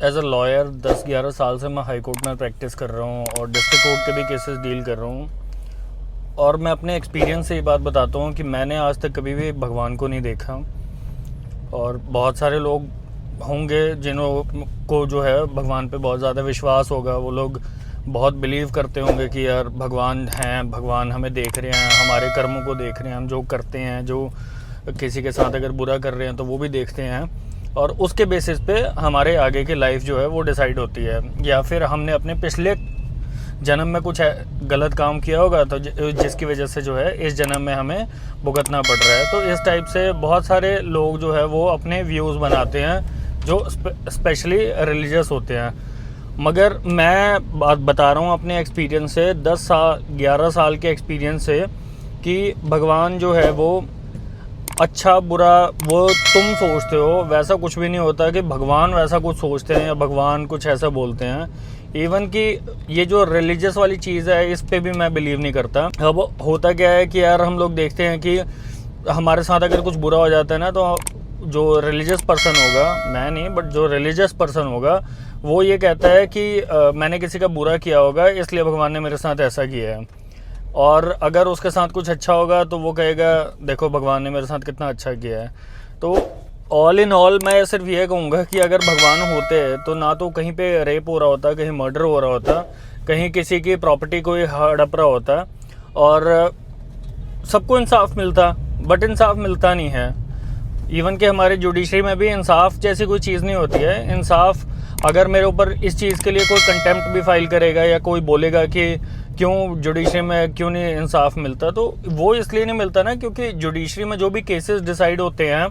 As a lawyer 10-11 साल से मैं हाई कोर्ट में प्रैक्टिस कर रहा हूँ और डिस्ट्रिक्ट कोर्ट के भी केसेस डील कर रहा हूँ। और मैं अपने एक्सपीरियंस से ये बात बताता हूँ कि मैंने आज तक कभी भी भगवान को नहीं देखा। और बहुत सारे लोग होंगे जिन्हों को जो है भगवान पे बहुत ज़्यादा विश्वास होगा। वो लोग बहुत बिलीव करते होंगे कि यार भगवान हैं, भगवान हमें देख रहे हैं, हमारे कर्मों को देख रहे हैं, हम जो करते हैं, जो किसी के साथ अगर बुरा कर रहे हैं तो वो भी देखते हैं। और उसके बेसिस पे हमारे आगे की लाइफ जो है वो डिसाइड होती है। या फिर हमने अपने पिछले जन्म में कुछ गलत काम किया होगा तो जिसकी वजह से जो है इस जन्म में हमें भुगतना पड़ रहा है। तो इस टाइप से बहुत सारे लोग जो है वो अपने व्यूज़ बनाते हैं जो स्पेशली रिलीजियस होते हैं। मगर मैं बात बता रहा हूँ अपने एक्सपीरियंस से, 11 साल के एक्सपीरियंस से, कि भगवान जो है वो अच्छा बुरा वो तुम सोचते हो वैसा कुछ भी नहीं होता कि भगवान वैसा कुछ सोचते हैं या भगवान कुछ ऐसा बोलते हैं। इवन कि ये जो रिलीजियस वाली चीज़ है इस पे भी मैं बिलीव नहीं करता। अब होता क्या है कि यार हम लोग देखते हैं कि हमारे साथ अगर कुछ बुरा हो जाता है ना, तो जो रिलीजियस पर्सन होगा, मैं नहीं बट जो रिलीजियस पर्सन होगा वो ये कहता है कि मैंने किसी का बुरा किया होगा इसलिए भगवान ने मेरे साथ ऐसा किया है। और अगर उसके साथ कुछ अच्छा होगा तो वो कहेगा देखो भगवान ने मेरे साथ कितना अच्छा किया है। तो ऑल इन ऑल मैं सिर्फ ये कहूँगा कि अगर भगवान होते तो ना तो कहीं पे रेप हो रहा होता, कहीं मर्डर हो रहा होता, कहीं किसी की प्रॉपर्टी कोई हड़प रहा होता और सबको इंसाफ मिलता। बट इंसाफ मिलता नहीं है। इवन कि हमारे जुडिशरी में भी इंसाफ जैसी कोई चीज़ नहीं होती है। इंसाफ अगर मेरे ऊपर इस चीज़ के लिए कोई कंटेम्प्ट भी फाइल करेगा या कोई बोलेगा कि क्यों जुडिशरी में क्यों नहीं इंसाफ मिलता, तो वो इसलिए नहीं मिलता ना क्योंकि जुडिशरी में जो भी केसेस डिसाइड होते हैं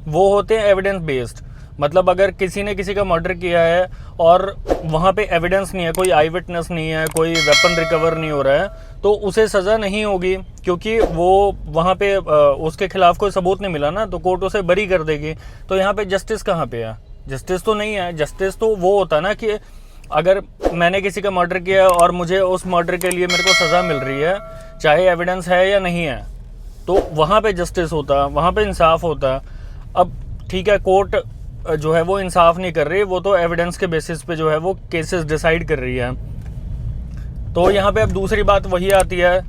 वो होते हैं एविडेंस बेस्ड। मतलब अगर किसी ने किसी का मर्डर किया है और वहाँ पे एविडेंस नहीं है, कोई आई विटनेस नहीं है, कोई वेपन रिकवर नहीं हो रहा है, तो उसे सज़ा नहीं होगी क्योंकि वो वहाँ पे उसके खिलाफ कोई सबूत नहीं मिला ना, तो कोर्ट उसे बरी कर देगी। तो यहाँ पे जस्टिस कहाँ पे है? जस्टिस तो नहीं है। जस्टिस तो वो होता ना कि अगर मैंने किसी का मर्डर किया और मुझे उस मर्डर के लिए मेरे को सज़ा मिल रही है, चाहे एविडेंस है या नहीं है, तो वहाँ पे जस्टिस होता, वहाँ पे इंसाफ होता। अब ठीक है, कोर्ट जो है वो इंसाफ नहीं कर रही, वो तो एविडेंस के बेसिस पे जो है वो केसेस डिसाइड कर रही है। तो यहाँ पे अब दूसरी बात वही आती है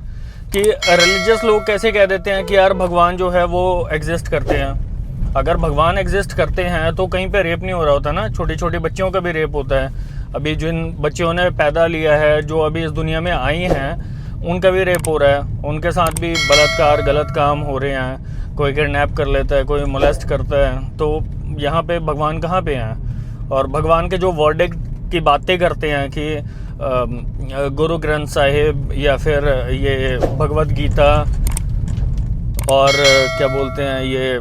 कि रिलीजियस लोग कैसे कह देते हैं कि यार भगवान जो है वो एग्जिस्ट करते हैं। अगर भगवान एग्जिस्ट करते हैं तो कहीं पे रेप नहीं हो रहा होता ना। छोटी छोटी बच्चियों का भी रेप होता है। अभी जिन बच्चियों ने पैदा लिया है, जो अभी इस दुनिया में आई हैं, उनका भी रेप हो रहा है, उनके साथ भी बलात्कार गलत काम हो रहे हैं। कोई किडनैप कर लेता है, कोई मोलेस्ट करता है। तो यहाँ पे भगवान कहाँ पे हैं? और भगवान के जो वर्डिक्ट की बातें करते हैं कि गुरु ग्रंथ साहिब या फिर ये भगवत गीता और क्या बोलते हैं ये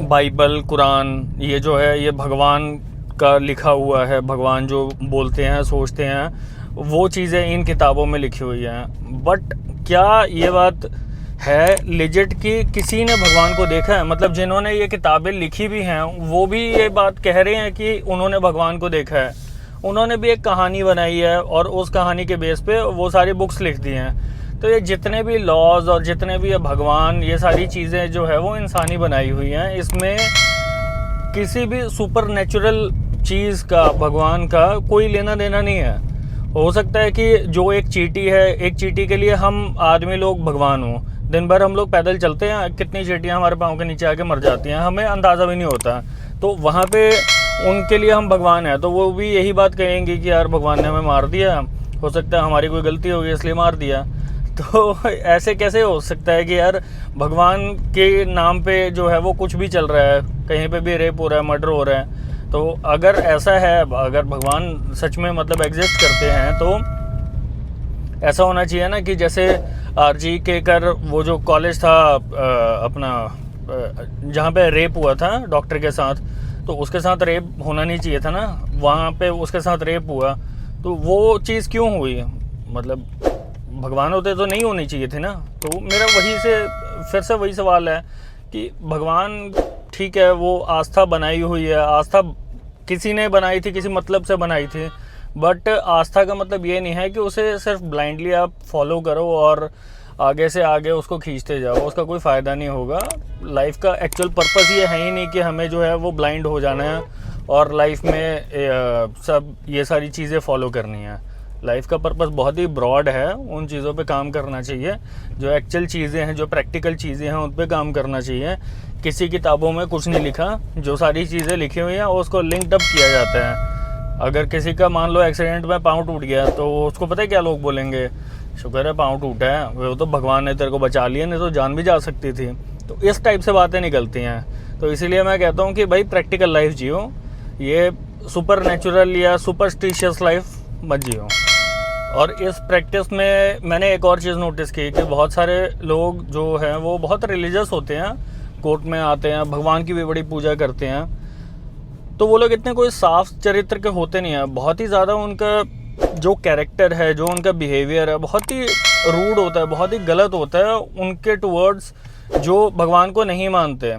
बाइबल, कुरान, ये जो है ये भगवान का लिखा हुआ है। भगवान जो बोलते हैं, सोचते हैं, वो चीज़ें इन किताबों में लिखी हुई हैं। बट क्या ये बात है लिजिट कि किसी ने भगवान को देखा है? मतलब जिन्होंने ये किताबें लिखी भी हैं वो भी ये बात कह रहे हैं कि उन्होंने भगवान को देखा है। उन्होंने भी एक कहानी बनाई है और उस कहानी के बेस पे वो सारी बुक्स लिख दी हैं। तो ये जितने भी लॉज और जितने भी ये भगवान, ये सारी चीज़ें जो है वो इंसानी बनाई हुई हैं। इसमें किसी भी सुपर नेचुरल चीज़ का, भगवान का कोई लेना देना नहीं है। हो सकता है कि जो एक चींटी है, एक चींटी के लिए हम आदमी लोग भगवान हों। दिन भर हम लोग पैदल चलते हैं, कितनी चींटियां हमारे पाँव के नीचे आके मर जाती हैं, हमें अंदाज़ा भी नहीं होता। तो वहाँ पे उनके लिए हम भगवान हैं, तो वो भी यही बात कहेंगे कि यार भगवान ने हमें मार दिया, हो सकता है हमारी कोई गलती होगी इसलिए मार दिया। तो ऐसे कैसे हो सकता है कि यार भगवान के नाम पे जो है वो कुछ भी चल रहा है, कहीं पे भी रेप हो रहा है, मर्डर हो रहा है। तो अगर ऐसा है, अगर भगवान सच में मतलब एग्जिस्ट करते हैं तो ऐसा होना चाहिए ना कि जैसे आरजी केकर वो जो कॉलेज था अपना जहाँ पे रेप हुआ था डॉक्टर के साथ, तो उसके साथ रेप होना नहीं चाहिए था ना, वहाँ पे उसके साथ रेप हुआ। तो वो चीज़ क्यों हुई? मतलब भगवान होते तो नहीं होनी चाहिए थी ना। तो मेरा वही से फिर से वही सवाल है कि भगवान ठीक है, वो आस्था बनाई हुई है, आस्था किसी ने बनाई थी, किसी मतलब से बनाई थी। बट आस्था का मतलब ये नहीं है कि उसे सिर्फ ब्लाइंडली आप फॉलो करो और आगे से आगे उसको खींचते जाओ, उसका कोई फ़ायदा नहीं होगा। लाइफ का एक्चुअल पर्पस ये है ही नहीं कि हमें जो है वो ब्लाइंड हो जाना है और लाइफ में सब ये सारी चीज़ें फॉलो करनी है। लाइफ का पर्पस बहुत ही ब्रॉड है, उन चीज़ों पे काम करना चाहिए जो एक्चुअल चीज़ें हैं, जो प्रैक्टिकल चीज़ें हैं, उन पे काम करना चाहिए। किसी किताबों में कुछ नहीं लिखा, जो सारी चीज़ें लिखी हुई हैं उसको लिंक्ड अप किया जाता है। अगर किसी का मान लो एक्सीडेंट में पाँव टूट गया तो उसको पता है क्या लोग बोलेंगे, शुक्र है पाँव टूटा है, वो तो भगवान ने तेरे को बचा लिया, नहीं तो जान भी जा सकती थी। तो इस टाइप से बातें निकलती हैं। तो इसीलिए मैं कहता हूँ कि भाई प्रैक्टिकल लाइफ जियो, ये सुपर नेचुरल या सुपरस्टिशियस लाइफ मत जियो। और इस प्रैक्टिस में मैंने एक और चीज़ नोटिस की कि बहुत सारे लोग जो हैं वो बहुत रिलीजियस होते हैं, कोर्ट में आते हैं, भगवान की भी बड़ी पूजा करते हैं, तो वो लोग इतने कोई साफ चरित्र के होते नहीं हैं। बहुत ही ज़्यादा उनका जो कैरेक्टर है, जो उनका बिहेवियर है, बहुत ही रूड होता है, बहुत ही गलत होता है उनके टुवर्ड्स जो भगवान को नहीं मानते।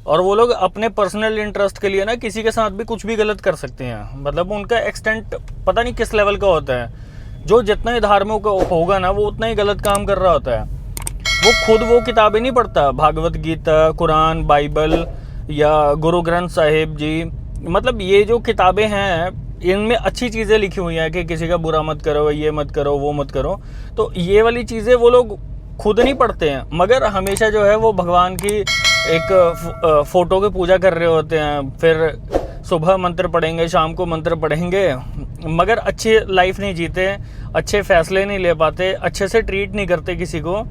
और वो लोग अपने पर्सनल इंटरेस्ट के लिए ना किसी के साथ भी कुछ भी गलत कर सकते हैं। मतलब उनका एक्सटेंट पता नहीं किस लेवल का होता है। जो जितना ही धार्मिक होगा ना वो उतना ही गलत काम कर रहा होता है। वो खुद वो किताबें नहीं पढ़ता, भागवत गीता, कुरान, बाइबल या गुरु ग्रंथ साहिब जी, मतलब ये जो किताबें हैं इनमें अच्छी चीज़ें लिखी हुई हैं कि किसी का बुरा मत करो, ये मत करो, वो मत करो। तो ये वाली चीज़ें वो लोग खुद नहीं पढ़ते हैं, मगर हमेशा जो है वो भगवान की एक फ़ोटो की पूजा कर रहे होते हैं। फिर सुबह मंत्र पढ़ेंगे, शाम को मंत्र पढ़ेंगे, मगर अच्छी लाइफ नहीं जीते, अच्छे फैसले नहीं ले पाते, अच्छे से ट्रीट नहीं करते किसी को।